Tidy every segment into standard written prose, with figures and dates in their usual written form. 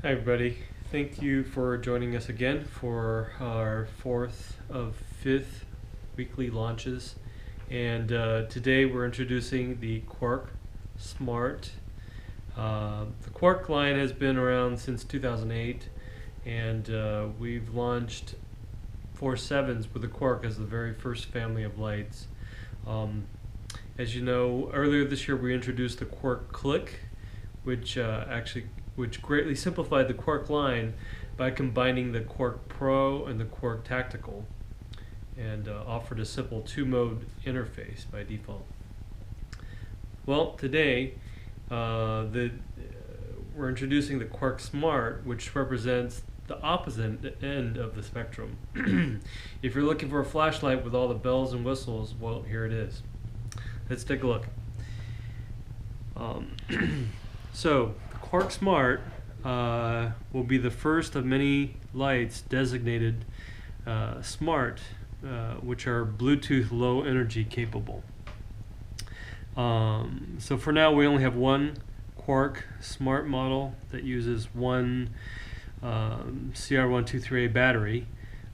Hi everybody, thank you for joining us again for our fourth of fifth weekly launches. And today we're introducing the Quark Smart. The Quark line has been around since 2008, and we've launched FOURSEVENS with the Quark as the very first family of lights. As you know, earlier this year we introduced the Quark Click, which greatly simplified the Quark line by combining the Quark Pro and the Quark Tactical, and offered a simple two-mode interface by default. Well, today we're introducing the Quark Smart, which represents the opposite end of the spectrum. If you're looking for a flashlight with all the bells and whistles, well, here it is. Let's take a look. So, the Quark Smart will be the first of many lights designated smart, which are Bluetooth low energy capable. So for now we only have one Quark Smart model that uses one CR123A battery,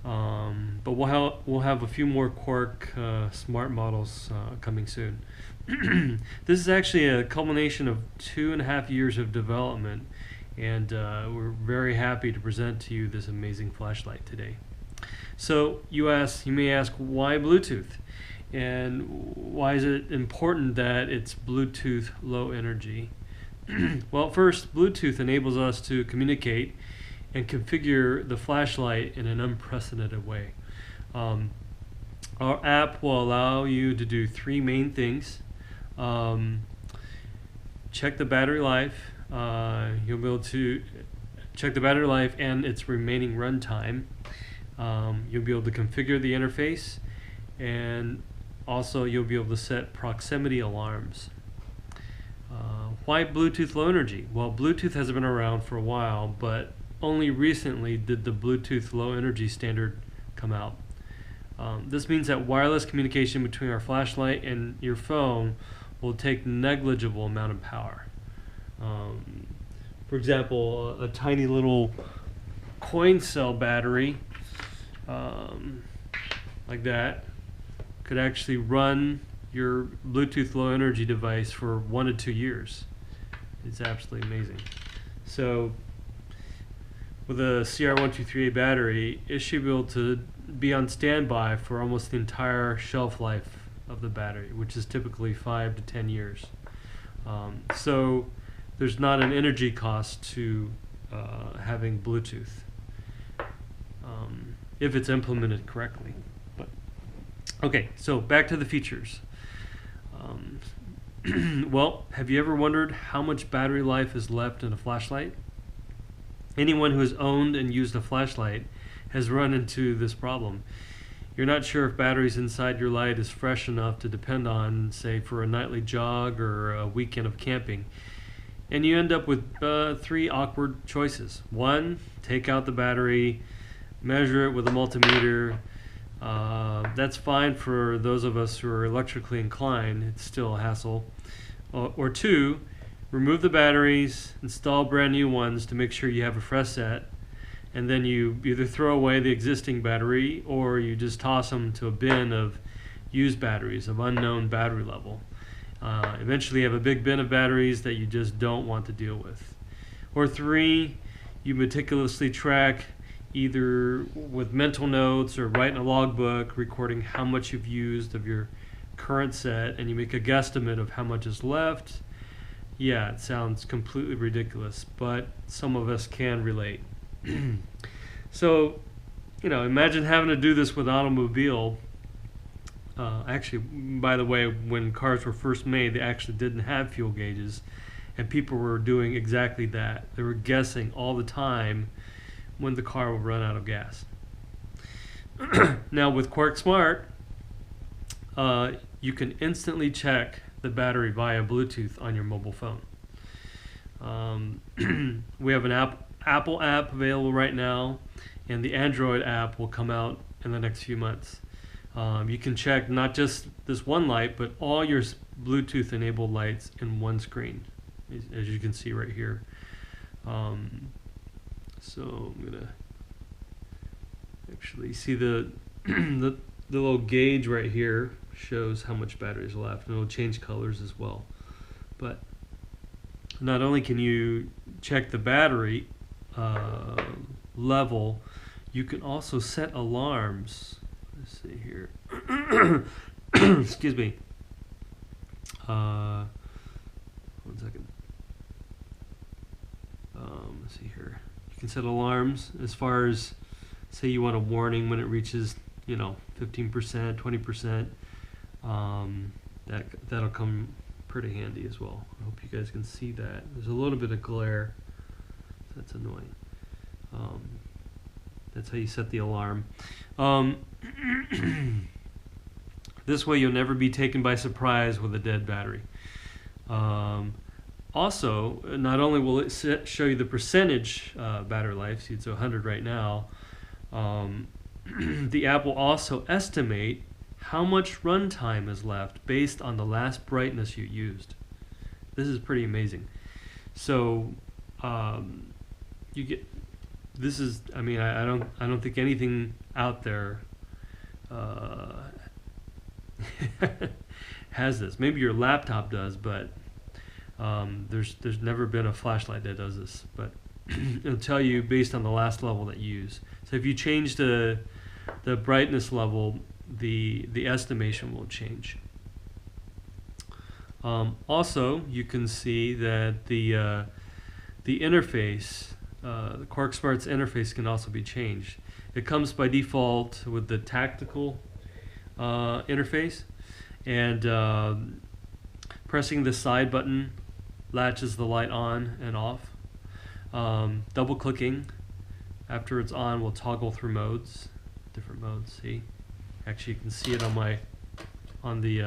but we'll have a few more Quark Smart models coming soon. This is actually a culmination of 2.5 years of development, and we're very happy to present to you this amazing flashlight today. So you may ask, why Bluetooth? And why is it important that it's Bluetooth low energy? Well, first, Bluetooth enables us to communicate and configure the flashlight in an unprecedented way. Our app will allow you to do three main things. Check the battery life. You'll be able to check the battery life and its remaining runtime. You'll be able to configure the interface, and also you'll be able to set proximity alarms. Why Bluetooth low energy? Well, Bluetooth has been around for a while, but only recently did the Bluetooth low energy standard come out. This means that wireless communication between our flashlight and your phone will take negligible amount of power. For example, a tiny little coin cell battery like that could actually run your Bluetooth low energy device for 1 to 2 years. It's absolutely amazing. So with a CR123A battery, it should be able to be on standby for almost the entire shelf life of the battery, which is typically 5 to 10 years. So there's not an energy cost to having Bluetooth if it's implemented correctly. But okay, so back to the features. Well, have you ever wondered how much battery life is left in a flashlight? Anyone who has owned and used a flashlight has run into this problem. You're not sure if batteries inside your light is fresh enough to depend on, say, for a nightly jog or a weekend of camping. And you end up with three awkward choices. One, take out the battery, measure it with a multimeter. That's fine for those of us who are electrically inclined. It's still a hassle. Or two, remove the batteries, install brand new ones to make sure you have a fresh set, and then you either throw away the existing battery or you just toss them to a bin of used batteries of unknown battery level. Eventually you have a big bin of batteries that you just don't want to deal with. Or three, you meticulously track, either with mental notes or write in a logbook recording how much you've used of your current set, and you make a guesstimate of how much is left. Yeah, it sounds completely ridiculous, but some of us can relate. So, imagine having to do this with automobile. Actually, by the way, when cars were first made, they actually didn't have fuel gauges, and people were doing exactly that. They were guessing all the time when the car will run out of gas. Now with Quark Smart, you can instantly check the battery via Bluetooth on your mobile phone. We have an Apple app available right now, and the Android app will come out in the next few months. You can check not just this one light, but all your Bluetooth enabled lights in one screen, as you can see right here. So I'm gonna actually see the the little gauge right here shows how much battery is left, and it'll change colors as well. But not only can you check the battery level, you can also set alarms. Let's see here. Excuse me. 1 second. Let's see here. You can set alarms as far as, say you want a warning when it reaches, 15%, 20%. That'll come pretty handy as well. I hope you guys can see that. There's a little bit of glare. That's annoying. That's how you set the alarm. This way you'll never be taken by surprise with a dead battery. Also, not only will it show you the percentage battery life, see it's 100 right now, the app will also estimate how much runtime is left based on the last brightness you used. This is pretty amazing. So you get, this is, I mean, I don't think anything out there has this. Maybe your laptop does, but there's never been a flashlight that does this. But it'll tell you based on the last level that you use. So if you change the brightness level, the estimation will change. Also, you can see that the interface, the Quark Smart's interface, can also be changed. It comes by default with the Tactile Interface, and pressing the side button latches the light on and off. Double clicking after it's on will toggle through modes, different modes. See, actually you can see it on the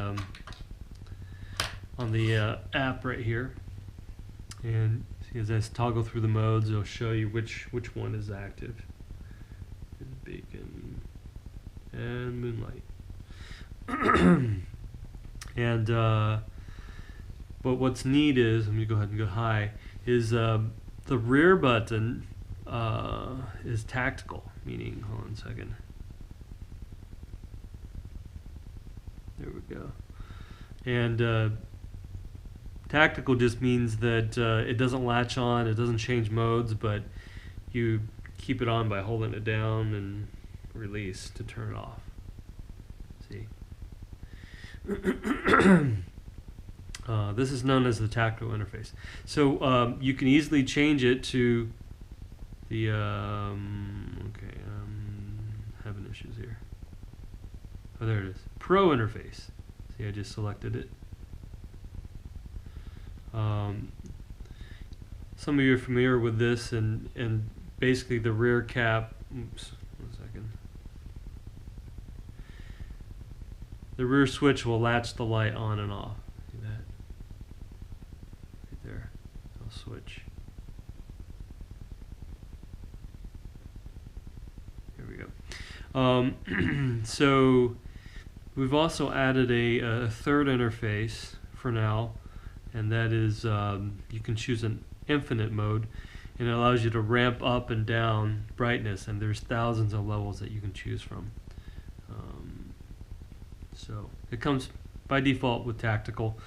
app right here, and see, as I toggle through the modes, it'll show you which one is active. Beacon and Moonlight. And but what's neat is, let me go ahead and go high, is the rear button is tactical, meaning, hold on a second. There we go. And tactical just means that it doesn't latch on, it doesn't change modes, but you keep it on by holding it down and release to turn it off. See? This is known as the Tactile Interface. So you can easily change it to the okay, having issues here. Oh, there it is. Pro Interface. See, I just selected it. Some of you are familiar with this, and basically the rear cap. Oops, 1 second. The rear switch will latch the light on and off. See that? Right there. I'll switch. Here we go. So we've also added a third interface for now, and that is you can choose an infinite mode, and it allows you to ramp up and down brightness, and there's thousands of levels that you can choose from. So it comes by default with tactical,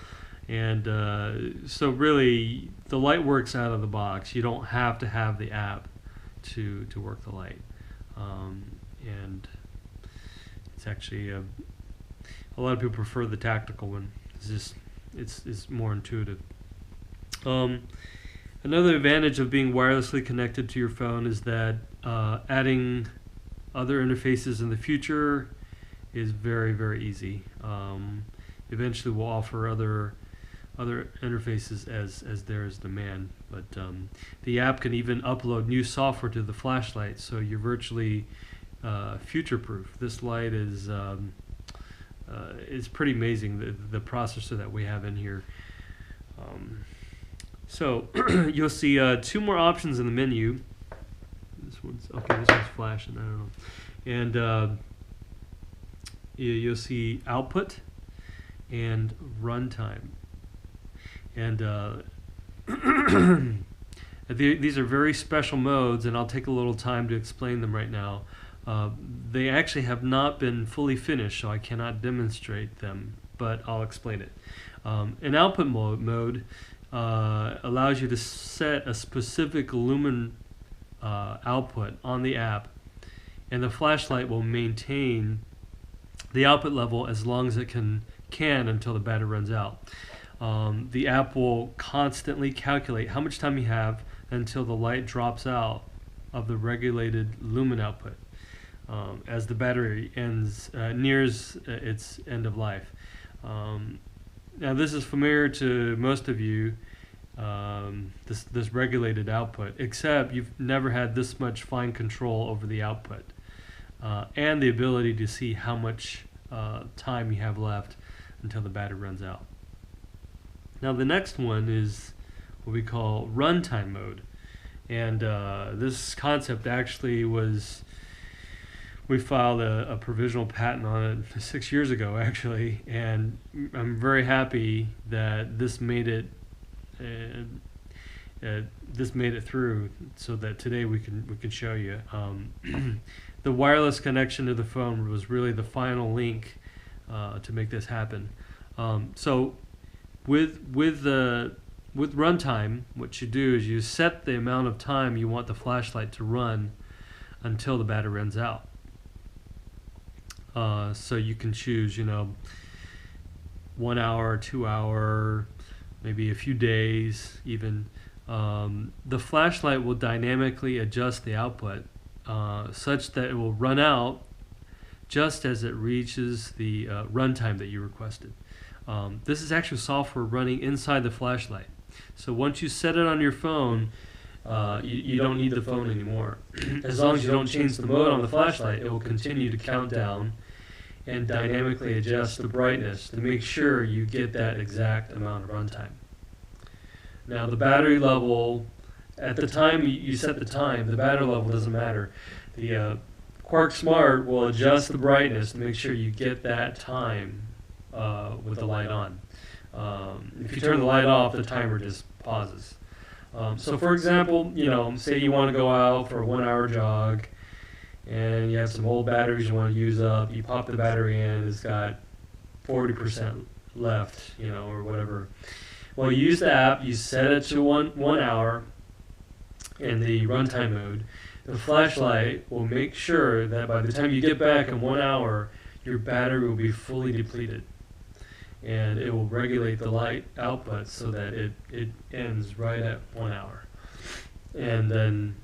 and so really the light works out of the box. You don't have to have the app to work the light, and it's actually a lot of people prefer the tactical one. It's just it's more intuitive. Another advantage of being wirelessly connected to your phone is that adding other interfaces in the future is very, very easy. Eventually we'll offer other interfaces as there is demand, but the app can even upload new software to the flashlight, so you're virtually future-proof. This light is pretty amazing, the processor that we have in here. So you'll see 2 more options in the menu. This one's flashing, I don't know. And you'll see output and runtime. And These are very special modes, and I'll take a little time to explain them right now. They actually have not been fully finished, so I cannot demonstrate them, but I'll explain it. An output mode allows you to set a specific lumen output on the app, and the flashlight will maintain the output level as long as it can until the battery runs out. The app will constantly calculate how much time you have until the light drops out of the regulated lumen output as the battery nears its end of life. Now this is familiar to most of you, this regulated output, except you've never had this much fine control over the output and the ability to see how much time you have left until the battery runs out. Now the next one is what we call runtime mode, and this concept actually we filed a provisional patent on it 6 years ago actually, and I'm very happy that this made it through so that today we can show you. The wireless connection to the phone was really the final link to make this happen. So with runtime, what you do is you set the amount of time you want the flashlight to run until the battery runs out. So you can choose, 1 hour, 2 hour, maybe a few days even. The flashlight will dynamically adjust the output such that it will run out just as it reaches the runtime that you requested. This is actually software running inside the flashlight. So once you set it on your phone, you don't need the phone anymore. As long as you don't change the mode on the flashlight, it will continue to count down and dynamically adjust the brightness to make sure you get that exact amount of runtime. Now the battery level, at the time you set the time, the battery level doesn't matter. The Quark Smart will adjust the brightness to make sure you get that time with the light on. If you turn the light off, the timer just pauses. So for example, say you want to go out for a 1 hour jog and you have some old batteries you want to use up, you pop the battery in, it's got 40% left, or whatever. Well, you use the app, you set it to one hour in the runtime mode. The flashlight will make sure that by the time you get back in 1 hour, your battery will be fully depleted. And it will regulate the light output so that it ends right at 1 hour. And then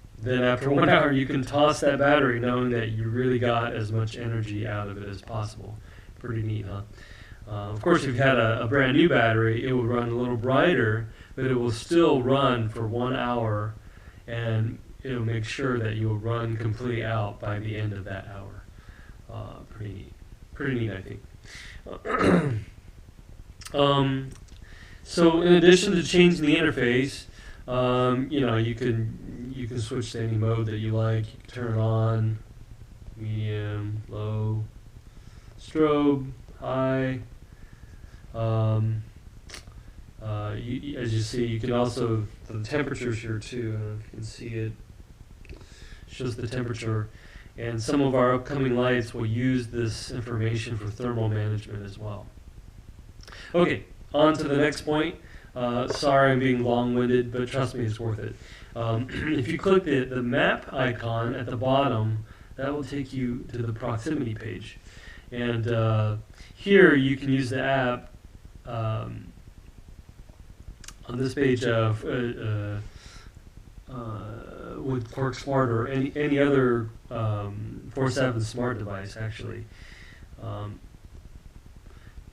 after 1 hour, you can toss that battery knowing that you really got as much energy out of it as possible. Pretty neat, huh? Of course, if you had a brand new battery, it would run a little brighter, but it will still run for 1 hour, and it'll make sure that you'll run completely out by the end of that hour. Pretty neat, I think. So in addition to changing the interface, you can switch to any mode that you like. You can turn it on, medium, low, strobe, high. As you see, you can also, the temperature's here too. I don't know if you can see it. Shows the temperature. And some of our upcoming lights will use this information for thermal management as well. Okay, on to the next point. Sorry I'm being long-winded, but trust me, it's worth it. If you click the map icon at the bottom, that will take you to the proximity page. And here you can use the app on this page with Quark Smart or any other 4.7 smart device, actually.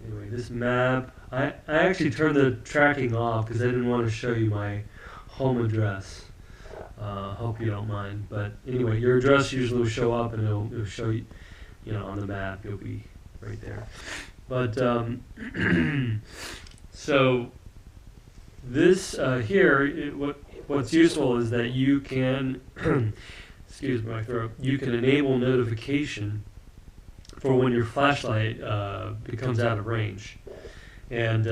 Anyway, this map, I actually turned the tracking off because I didn't want to show you my home address. Hope you don't mind. But anyway, your address usually will show up and it'll show you, on the map. It'll be right there. But so this here, what's useful is that you can, excuse my throat, you can enable notification for when your flashlight becomes out of range. And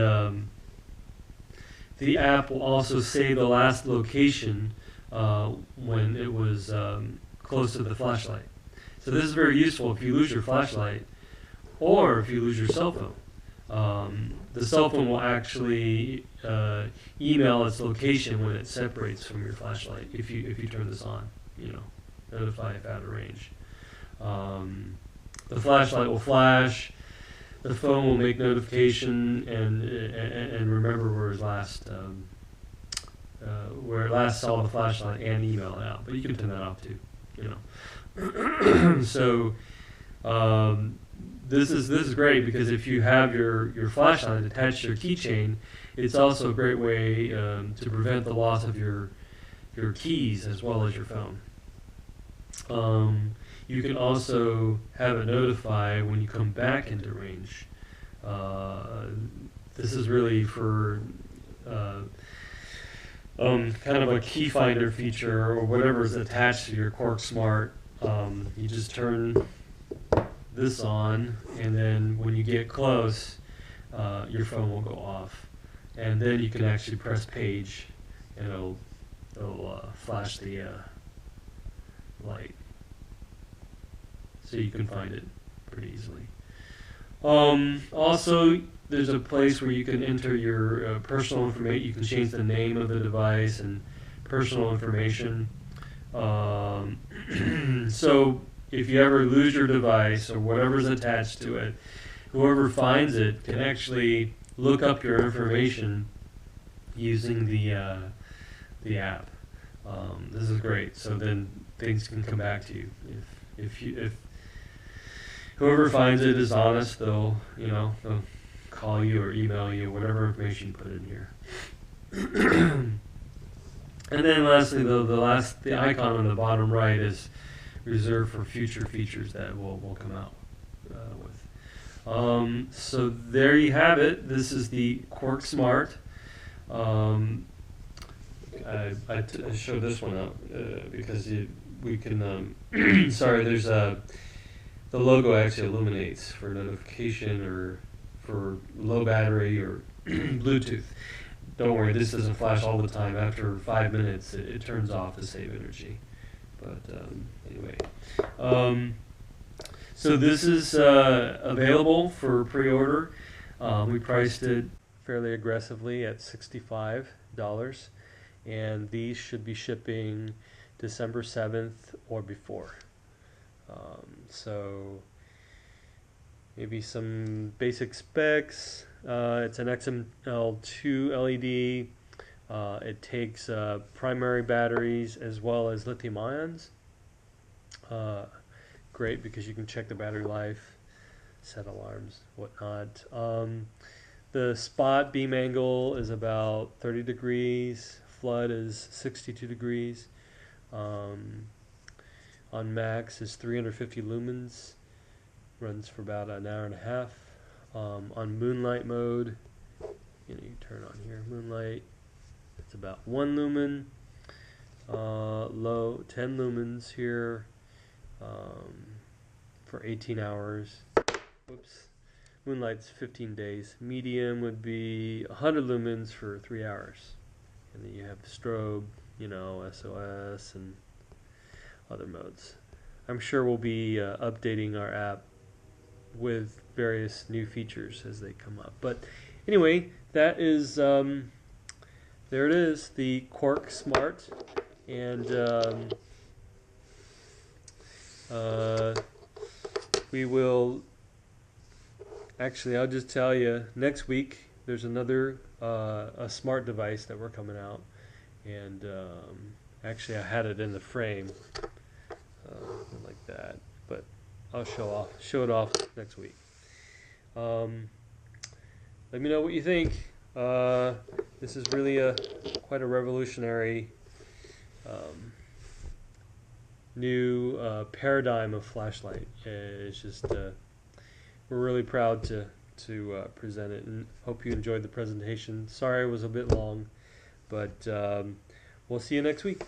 the app will also say the last location when it was close to the flashlight. So this is very useful if you lose your flashlight or if you lose your cell phone. The cell phone will actually email its location when it separates from your flashlight if you turn this on, notify if out of range. The flashlight will flash, the phone will make notification and remember where it last saw the flashlight and email it out. But you can turn that off too, So this is great because if you have your flashlight attached to your keychain, it's also a great way to prevent the loss of your keys as well as your phone. You can also have it notify when you come back into range. This is really for kind of a key finder feature or whatever is attached to your Quark Smart. You just turn this on, and then when you get close, your phone will go off, and then you can actually press page, and it'll flash the light, so you can find it pretty easily. Also, there's a place where you can enter your personal information. You can change the name of the device and personal information. So if you ever lose your device or whatever's attached to it, whoever finds it can actually look up your information using the app. This is great. So then things can come back to you. If whoever finds it is honest, they'll call you or email you whatever information you put in here. And then lastly, the icon on the bottom right is reserved for future features that we'll come out with. So there you have it. This is the Quark Smart. I showed this one up because we can. Sorry, there's the logo actually illuminates for notification or for low battery or Bluetooth. Don't worry, this doesn't flash all the time. After 5 minutes, it turns off to save energy. But anyway, so this is available for pre-order. We priced it fairly aggressively at $65, and these should be shipping December 7th or before. So maybe some basic specs. It's an XML2 LED. It takes primary batteries as well as lithium ions. Great because you can check the battery life, set alarms, whatnot. The spot beam angle is about 30 degrees. Flood is 62 degrees. On max is 350 lumens. Runs for about an hour and a half. On moonlight mode, you turn on here, moonlight, it's about 1 lumen. Low, 10 lumens here for 18 hours. Whoops. Moonlight's 15 days. Medium would be 100 lumens for 3 hours. And then you have strobe, SOS and other modes. I'm sure we'll be updating our app with various new features as they come up. But anyway, that is there it is, the Quark Smart, and we will actually, I'll just tell you, next week there's another a smart device that we're coming out, and actually I had it in the frame like that, but I'll show it off next week. Let me know what you think. This is really quite a revolutionary new paradigm of flashlight. It's just we're really proud to present it, and hope you enjoyed the presentation. Sorry it was a bit long, but we'll see you next week.